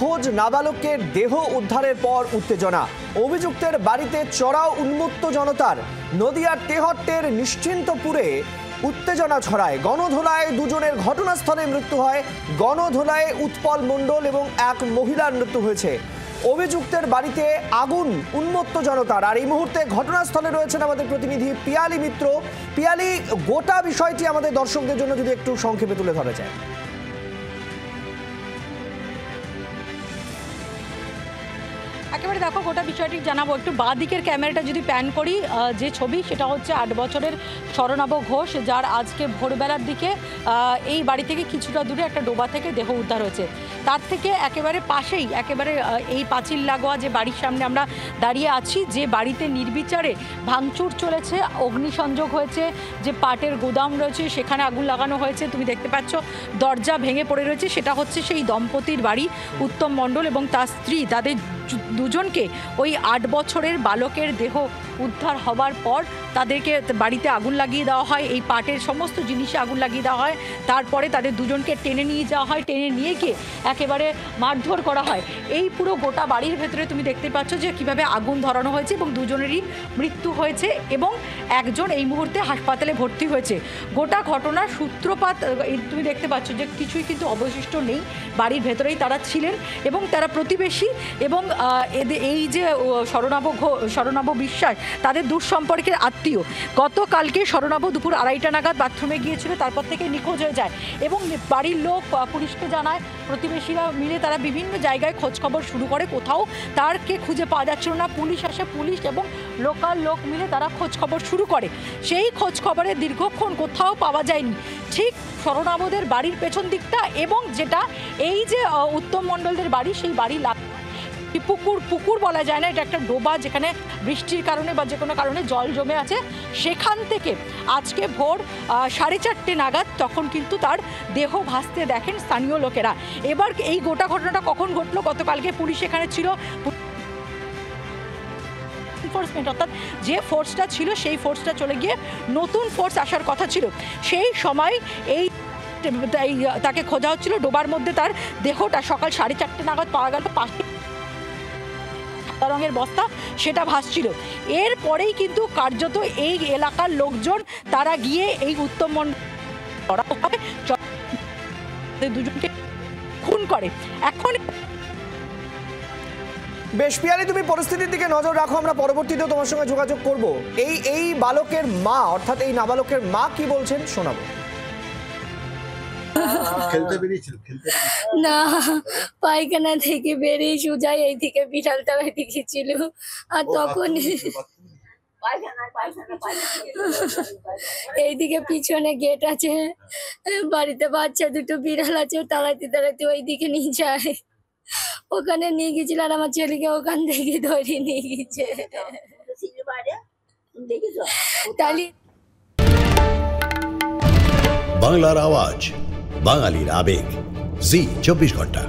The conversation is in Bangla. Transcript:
নিখোঁজ নাবালকের দেহ উদ্ধারের পর উত্তেজনা। অভিযুক্তের বাড়িতে চড়াও উন্মত্ত জনতার। নদিয়ার তেহট্টের নিশ্চিন্তপুরে উত্তেজনা ছড়ায়। গণধোলায় দুজনের ঘটনাস্থলে মৃত্যু হয়। গণধোলায় উৎপল মণ্ডল এবং এক মহিলার মৃত্যু হয়েছে। অভিযুক্তের বাড়িতে আগুন, উন্মত্ত জনতার। আর এই মুহূর্তে ঘটনাস্থলে রয়েছেন আমাদের প্রতিনিধি পিয়ালি মিত্র। পিয়ালি, গোটা বিষয়টি আমাদের দর্শকদের জন্য যদি একটু সংক্ষেপে তুলে ধরা যায়। একেবারে দেখো, গোটা বিষয়টি জানাবো। একটু বাঁ দিকের ক্যামেরাটা যদি প্যান করি, যে ছবি সেটা হচ্ছে 8 বছরের শরণাভ ঘোষ, যার আজকে ভোরবেলার দিকে এই বাড়ি থেকে কিছুটা দূরে একটা ডোবা থেকে দেহ উদ্ধার হয়েছে। তার থেকে একেবারে পাশেই, একেবারে এই পাঁচিল লাগোয়া যে বাড়ির সামনে আমরা দাঁড়িয়ে আছি, যে বাড়িতে নির্বিচারে ভাঙচুর চলেছে, অগ্নিসংযোগ হয়েছে, যে পাটের গুদাম রয়েছে সেখানে আগুন লাগানো হয়েছে। তুমি দেখতে পাচ্ছ দরজা ভেঙে পড়ে রয়েছে। সেটা হচ্ছে সেই দম্পতির বাড়ি, উত্তম মণ্ডল এবং তার স্ত্রী। তাদের দুজনকে ওই 8 বছরের বালকের দেহ উদ্ধার হবার পর তাদেরকে বাড়িতে আগুন লাগিয়ে দেওয়া হয়। এই পাটের সমস্ত জিনিসে আগুন লাগিয়ে দেওয়া হয়। তারপরে তাদের দুজনকে টেনে নিয়ে যাওয়া হয়। টেনে নিয়ে গিয়ে একেবারে মারধর করা হয়। এই পুরো গোটা বাড়ির ভেতরে তুমি দেখতে পাচ্ছ যে কীভাবে আগুন ধরানো হয়েছে এবং দুজনেরই মৃত্যু হয়েছে এবং একজন এই মুহূর্তে হাসপাতালে ভর্তি হয়েছে। গোটা ঘটনার সূত্রপাত তুমি দেখতে পাচ্ছ যে কিছুই কিন্তু অবশিষ্ট নেই। বাড়ির ভেতরেই তারা ছিলেন এবং তারা প্রতিবেশী এবং এই যে শরণাভ বিশ্বাস তাদের দূর সম্পর্কের আত্মীয়। গতকালকে শরণাভ দুপুর 2:30 নাগাদ বাথরুমে গিয়েছিল, তারপর থেকে নিখোঁজ হয়ে যায় এবং বাড়ির লোক পুলিশকে জানায়। প্রতিবেশীরা মিলে তারা বিভিন্ন জায়গায় খোঁজখবর শুরু করে, কোথাও তারকে খুঁজে পাওয়া যাচ্ছিল না। পুলিশ আসে, পুলিশ এবং লোকাল লোক মিলে তারা খোঁজখবর শুরু করে। সেই খোঁজখবরে দীর্ঘক্ষণ কোথাও পাওয়া যায়নি। ঠিক শরণাভদের বাড়ির পেছন দিকটা এবং যেটা এই যে উত্তম মণ্ডলদের বাড়ি, সেই বাড়ি পুকুর বলা যায় না, এটা একটা ডোবা, যেখানে বৃষ্টির কারণে বা যে কোনো কারণে জল জমে আছে। সেখান থেকে আজকে ভোর 4:30 নাগাদ তখন কিন্তু তার দেহ ভাসতে দেখেন স্থানীয় লোকেরা। এবার এই গোটা ঘটনাটা কখন ঘটলো? গতকালকে পুলিশ এখানে ছিল, এনফোর্সমেন্ট অর্থাৎ যে ফোর্সটা ছিল সেই ফোর্সটা চলে গিয়ে নতুন ফোর্স আসার কথা ছিল। সেই সময় তাকে খোঁজা হচ্ছিল ডোবার মধ্যে। তার দেহটা সকাল 4:30 নাগাদ পাওয়া গেল। পাশে রঙের বস্তা সেটা ভাসছিল। এরপরেই কিন্তু কার্যত এই এলাকার লোকজন তারা গিয়ে এই উত্তম মণ্ডল দুজনকে খুন করে। এখন বেশ পিয়ালি, তুমি পরিস্থিতির দিকে নজর রাখো, আমরা পরবর্তীতেও তোমার সঙ্গে যোগাযোগ করব। এই বালকের মা, অর্থাৎ এই নাবালকের মা কি বলছেন শোনাবো। না, পায়খানা থেকে বেরিয়ে সোজা এইদিকে বিড়ালতলার দিকে ছিল। আর তখন এইদিকে পিছনে গেট আছে, বাড়িতে বাচ্চা দুটো বিড়াল আছে, তাড়াতে তাড়াতে ওইদিকে নিয়ে যায়। ওখানে নিয়ে গেছিল আর আমার ছেলেকে ওখান থেকে ধরে নিয়ে গেছে। তাহলে বাংলার আওয়াজ, বাঙালির আবেগ, জি 24 ঘন্টা।